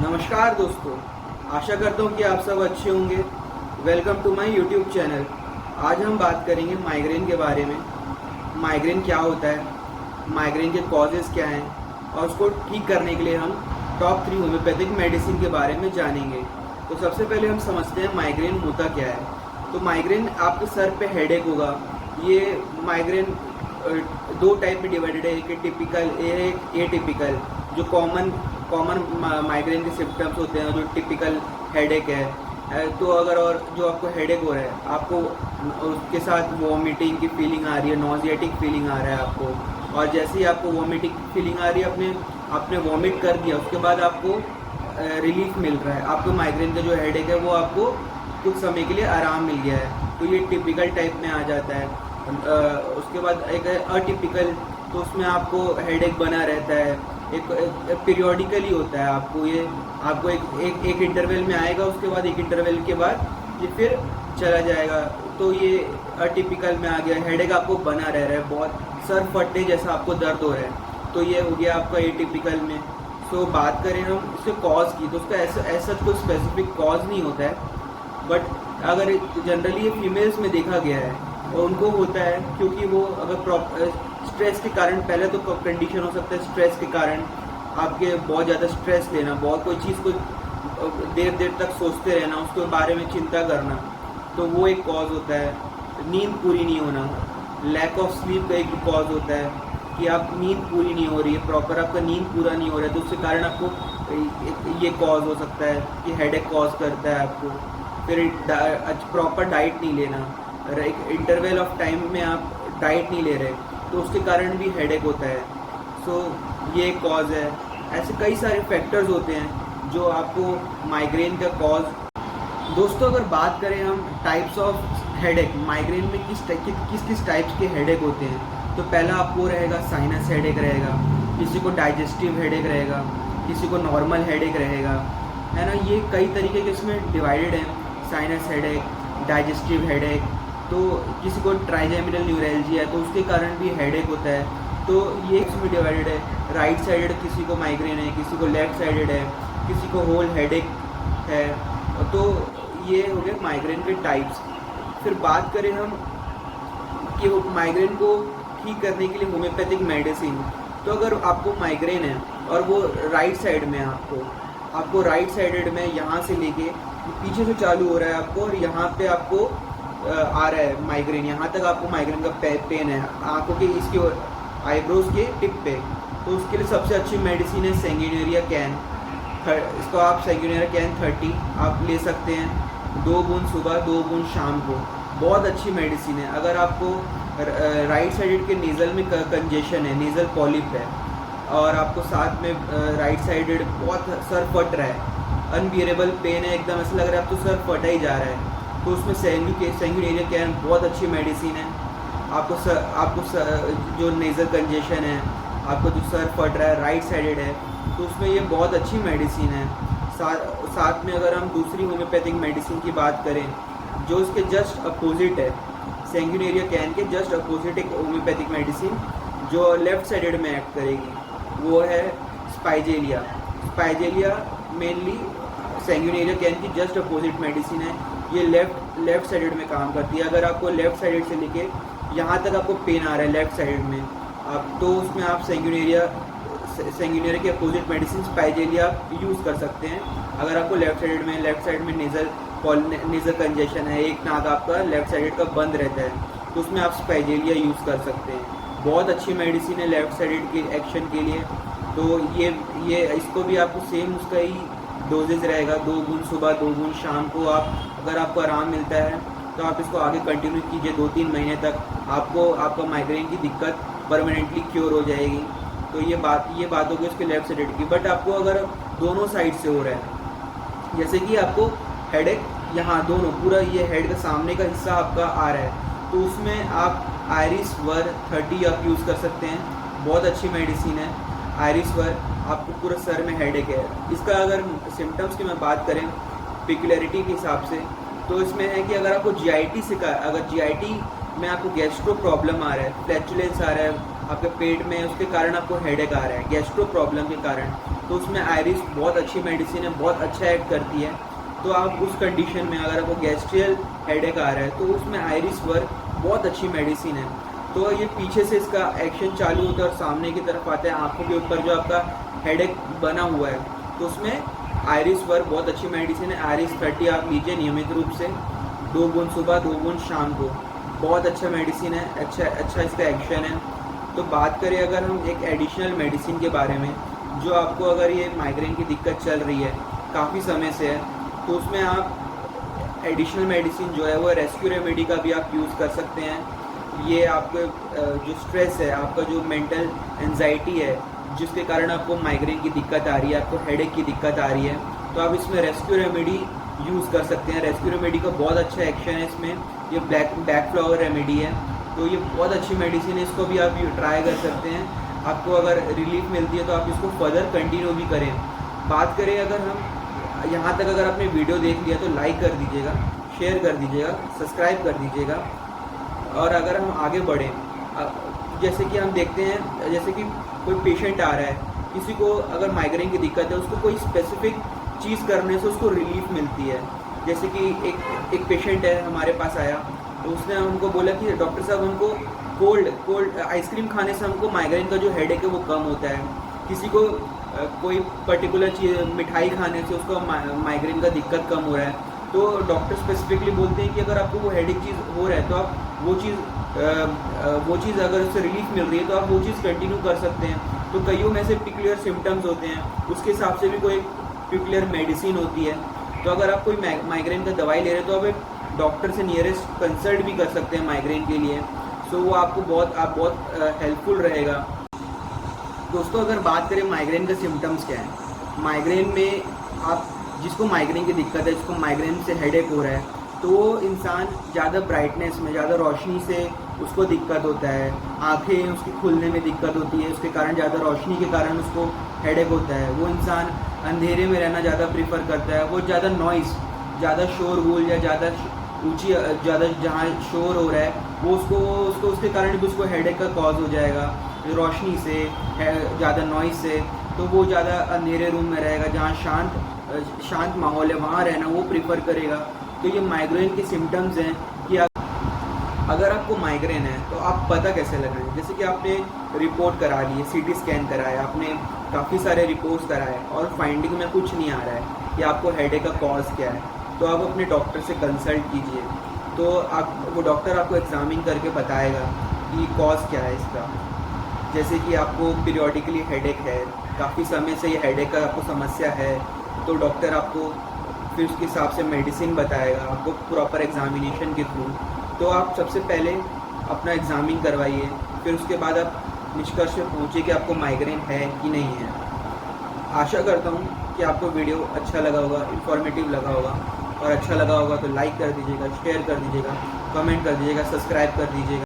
नमस्कार दोस्तों, आशा करता हूँ कि आप सब अच्छे होंगे। Welcome to my YouTube channel. आज हम बात करेंगे माइग्रेन के बारे में। माइग्रेन क्या होता है, माइग्रेन के कॉजेज़ क्या हैं और उसको ठीक करने के लिए हम टॉप 3 होम्योपैथिक मेडिसिन के बारे में जानेंगे। तो सबसे पहले हम समझते हैं माइग्रेन होता क्या है। तो माइग्रेन आपके सर पे हेडेक होगा। ये माइग्रेन दो टाइप में डिवाइडेड है, एक टिपिकल, एक एटिपिकल। जो कॉमन माइग्रेन के सिम्टम्स होते हैं, जो टिपिकल हेडेक है, तो अगर और जो आपको हेडेक हो रहा है, आपको उसके साथ वॉमिटिंग की फीलिंग आ रही है, नॉजिएटिक फीलिंग आ रहा है आपको, और जैसे ही आपको वॉमिटिंग फीलिंग आ रही है, आपने वॉमिट कर दिया, उसके बाद आपको रिलीफ मिल रहा है, आपको माइग्रेन का जो हेडेक है वो आपको कुछ समय के लिए आराम मिल गया है, तो ये टिपिकल टाइप में आ जाता है। उसके बाद एक अटिपिकल, तो उसमें आपको हेडेक बना रहता है, एक पीरियोडिकली होता है। आपको एक इंटरवल में आएगा, उसके बाद एक इंटरवल के बाद ये फिर चला जाएगा। तो ये अटिपिकल में आ गया। हेडेक आपको बना रह रहा है, बहुत सर फटने जैसा आपको दर्द हो रहा है, तो ये हो गया आपका एटिपिकल में। सो बात करें हम इसके कॉज की, तो उसका ऐसा कोई स्पेसिफिक कॉज नहीं होता है, बट अगर जनरली ये फीमेल्स में देखा गया है और उनको होता है क्योंकि वो अगर स्ट्रेस के कारण, पहले तो कंडीशन हो सकता है स्ट्रेस के कारण, आपके बहुत ज़्यादा स्ट्रेस लेना, बहुत कोई चीज़ को देर देर तक सोचते रहना, उसके बारे में चिंता करना, तो वो एक कॉज होता है। नींद पूरी नहीं होना, लैक ऑफ स्लीप का एक कॉज होता है कि आप नींद पूरी नहीं हो रही है, प्रॉपर आपका नींद पूरा नहीं हो रहा है, तो उसके कारण आपको ये कॉज हो सकता है कि हेडेक कॉज करता है आपको। फिर प्रॉपर डाइट नहीं लेना, इंटरवल ऑफ टाइम में आप डाइट नहीं ले रहे, तो उसके कारण भी हेडेक होता है। सो ये कॉज है। ऐसे कई सारे फैक्टर्स होते हैं जो आपको माइग्रेन का कॉज। दोस्तों, अगर बात करें हम टाइप्स ऑफ हेडेक, माइग्रेन में किस टाइप्स के हेडेक होते हैं, तो पहला आपको रहेगा साइनस हेडेक रहेगा, किसी को डाइजेस्टिव हेडेक रहेगा, किसी को नॉर्मल हेडेक रहेगा, है ना। ये कई तरीके के इसमें डिवाइडेड हैं, साइनस हेडेक, डाइजेस्टिव हेडेक। तो किसी को ट्राइजेमिनल न्यूरैल्जिया है, तो उसके कारण भी हेडेक होता है। तो ये इसमें डिवाइडेड है। राइट साइडेड किसी को माइग्रेन है, किसी को लेफ्ट साइडेड है, किसी को होल हेडेक है। तो ये हो गए माइग्रेन के टाइप्स। फिर बात करें हम कि वो माइग्रेन को ठीक करने के लिए होम्योपैथिक मेडिसिन, तो अगर आपको माइग्रेन है और वो राइट साइड में है, आपको राइट साइडेड में यहाँ से लेके पीछे से चालू हो रहा है आपको, और यहाँ पे आपको आ रहा है माइग्रेन, यहाँ तक आपको माइग्रेन का पेन है आंखों के इसके आईब्रोज के टिप पे, तो उसके लिए सबसे अच्छी मेडिसिन है सैंग्यूनेरिया कैन। इसको आप सैंग्यूनेरिया कैन 30 आप ले सकते हैं, 2 बूंद सुबह 2 बूंद शाम को। बहुत अच्छी मेडिसिन है। अगर आपको राइट साइडेड के नेज़ल में कंजेशन है, नेज़ल पॉलिप है, और आपको साथ में राइट साइडेड बहुत सर फट रहा है, अनबियरेबल पेन है, एकदम ऐसा लग रहा है अब तो सर फटा ही जा रहा है, तो उसमें सैंग्यूनेरिया कैन बहुत अच्छी मेडिसिन है। आपको जो नेज़ल कंजेशन है, आपको जो सर फट रहा है राइट साइडेड है, तो उसमें ये बहुत अच्छी मेडिसिन है। साथ में अगर हम दूसरी होम्योपैथिक मेडिसिन की बात करें, जो इसके जस्ट अपोजिट है, सैंग्यूनेरिया कैन के जस्ट अपोजिट एक होम्योपैथिक मेडिसिन जो लेफ़्ट साइडेड में एक्ट करेगी, वो है स्पाइजेलिया। स्पाइजेलिया मेनली सैंग्यूनेरिया कैन की जस्ट अपोजिट मेडिसिन है। ये लेफ्ट साइडेड में काम करती है। अगर आपको लेफ़्ट साइडेड से लेके यहाँ तक आपको पेन आ रहा है लेफ़्ट साइड में, तो उसमें आप सैंग्यूनेरिया के अपोजिट मेडिसिन स्पाइजेलिया यूज़ कर सकते हैं। अगर आपको लेफ़्ट साइड में नेज़ल कंजेशन है, एक नाक आपका लेफ़्ट साइडेड का बंद रहता है, तो उसमें आप स्पाइजेलिया यूज़ कर सकते हैं। बहुत अच्छी मेडिसिन है लेफ़्ट साइडेड के एक्शन के लिए। तो ये इसको भी आपको सेम उसका ही डोजेज रहेगा, 2 बूंद सुबह 2 बूंद शाम को। अगर आपको आराम मिलता है तो आप इसको आगे कंटिन्यू कीजिए 2-3 महीने तक, आपका माइग्रेन की दिक्कत परमानेंटली क्योर हो जाएगी। तो ये बात होगी उसके लेफ्ट साइड की। बट आपको अगर दोनों साइड से हो रहा है, जैसे कि आपको हेडेक यहाँ दोनों पूरा ये हेड का सामने का हिस्सा आपका आ रहा है, तो उसमें आप आयरिस वर 30 आप यूज़ कर सकते हैं। बहुत अच्छी मेडिसिन है आयरिस वर। आपको पूरा सर में हेडेक है, इसका अगर सिम्टम्स की मैं बात करें पिकुलरिटी के हिसाब से, तो इसमें है कि अगर आपको जीआईटी में आपको गैस्ट्रो प्रॉब्लम आ रहा है, फ्लैचुलेंस आ रहा है आपके पेट में, उसके कारण आपको हेडेक आ रहा है गैस्ट्रो प्रॉब्लम के कारण, तो उसमें आयरिस बहुत अच्छी मेडिसिन है, बहुत अच्छा एक्ट करती है। तो आप उस कंडीशन में अगर आपको गैस्ट्रियल हेडेक आ रहा है तो उसमें आयरिस वर्क बहुत अच्छी मेडिसिन है। तो ये पीछे से इसका एक्शन चालू होता है और सामने की तरफ आता है आंखों के ऊपर जो आपका हेडेक बना हुआ है, तो उसमें आयरिस वर्क बहुत अच्छी मेडिसिन है। आयरिस 30 आप लीजिए नियमित रूप से, 2 बूंद सुबह 2 बूंद शाम को, बहुत अच्छा मेडिसिन है, अच्छा इसका एक्शन है। तो बात करें अगर हम एक एडिशनल मेडिसिन के बारे में, जो आपको अगर ये माइग्रेन की दिक्कत चल रही है काफ़ी समय से है, तो उसमें आप एडिशनल मेडिसिन जो है वो रेस्क्यू रेमेडी का भी आप यूज़ कर सकते हैं। ये आपके जो स्ट्रेस है, आपका जो मेंटल एंजाइटी है जिसके कारण आपको माइग्रेन की दिक्कत आ रही है, आपको हेडेक की दिक्कत आ रही है, तो आप इसमें रेस्क्यू रेमेडी यूज़ कर सकते हैं। रेस्क्यू रेमेडी का बहुत अच्छा एक्शन है इसमें। ये बैक फ्लावर रेमेडी है, तो ये बहुत अच्छी मेडिसिन है, इसको भी आप ट्राई कर सकते हैं। आपको अगर रिलीफ मिलती है तो आप इसको फर्दर कंटिन्यू भी करें। बात करें अगर हम यहाँ तक अगर आपने वीडियो देख लिया तो लाइक कर दीजिएगा, शेयर कर दीजिएगा, सब्सक्राइब कर दीजिएगा। और अगर हम आगे बढ़ें, जैसे कि हम देखते हैं, जैसे कि कोई पेशेंट आ रहा है, किसी को अगर माइग्रेन की दिक्कत है, उसको कोई स्पेसिफिक चीज़ करने से उसको रिलीफ मिलती है। जैसे कि एक पेशेंट है हमारे पास आया, तो उसने हमको बोला कि डॉक्टर साहब हमको कोल्ड आइसक्रीम खाने से हमको माइग्रेन का जो हेडेक है वो कम होता है। किसी को कोई पर्टिकुलर चीज़ मिठाई खाने से उसको माइग्रेन का दिक्कत कम हो रहा है, तो डॉक्टर स्पेसिफिकली बोलते हैं कि अगर आपको वो हेडेक चीज़ हो रहा है तो आप वो चीज़ अगर उससे रिलीफ मिल रही है तो आप वो चीज़ कंटिन्यू कर सकते हैं। तो कईयों में से पिकुलियर सिम्टम्स होते हैं, उसके हिसाब से भी कोई पिकुलियर मेडिसिन होती है। तो अगर आप कोई माइग्रेन का दवाई ले रहे हैं तो आप एक डॉक्टर से नियरेस्ट कंसल्ट भी कर सकते हैं माइग्रेन के लिए। सो वो आपको बहुत हेल्पफुल रहेगा। दोस्तों अगर बात करें माइग्रेन के सिम्टम्स क्या है, माइग्रेन में आप जिसको माइग्रेन की दिक्कत है, जिसको माइग्रेन से हेडेक हो रहा है, तो वो इंसान ज़्यादा ब्राइटनेस में, ज़्यादा रोशनी से उसको दिक्कत होता है, आंखें उसकी खुलने में दिक्कत होती है, उसके कारण ज़्यादा रोशनी के कारण उसको हेडेक होता है। वो इंसान अंधेरे में रहना ज़्यादा प्रीफर करता है, वो ज़्यादा नॉइज़, ज़्यादा शोरगुल या ज़्यादा जहाँ शोर हो रहा है वो उसको उसके कारण भी उसको हेडेक का कॉज हो जाएगा। रोशनी से, ज़्यादा नॉइज़ से, तो वो ज़्यादा अंधेरे रूम में रहेगा, जहाँ शांत माहौल है वहाँ रहना वो प्रीफर करेगा। तो ये माइग्रेन के सिम्टम्स हैं कि अगर आपको माइग्रेन है तो आप पता कैसे लगाएं। जैसे कि आपने रिपोर्ट करा ली है, CT स्कैन कराया, आपने काफ़ी सारे रिपोर्ट्स कराए और फाइंडिंग में कुछ नहीं आ रहा है कि आपको हेडेक का कॉज क्या है, तो आप अपने डॉक्टर से कंसल्ट कीजिए। तो वो डॉक्टर आपको एग्जामिन करके बताएगा कि कॉज क्या है इसका। जैसे कि आपको पीरियोडिकली हेडेक है, काफ़ी समय से ये हेडेक का आपको समस्या है, तो डॉक्टर आपको फिर उसके हिसाब से मेडिसिन बताएगा आपको प्रॉपर एग्जामिनेशन के थ्रू। तो आप सबसे पहले अपना एग्जामिन करवाइए, फिर उसके बाद आप निष्कर्ष पे पहुँचिए कि आपको माइग्रेन है कि नहीं है। आशा करता हूँ कि आपको वीडियो अच्छा लगा होगा, इन्फॉर्मेटिव लगा होगा, और अच्छा लगा होगा तो लाइक कर दीजिएगा, शेयर कर दीजिएगा, कमेंट कर दीजिएगा, सब्सक्राइब कर दीजिएगा।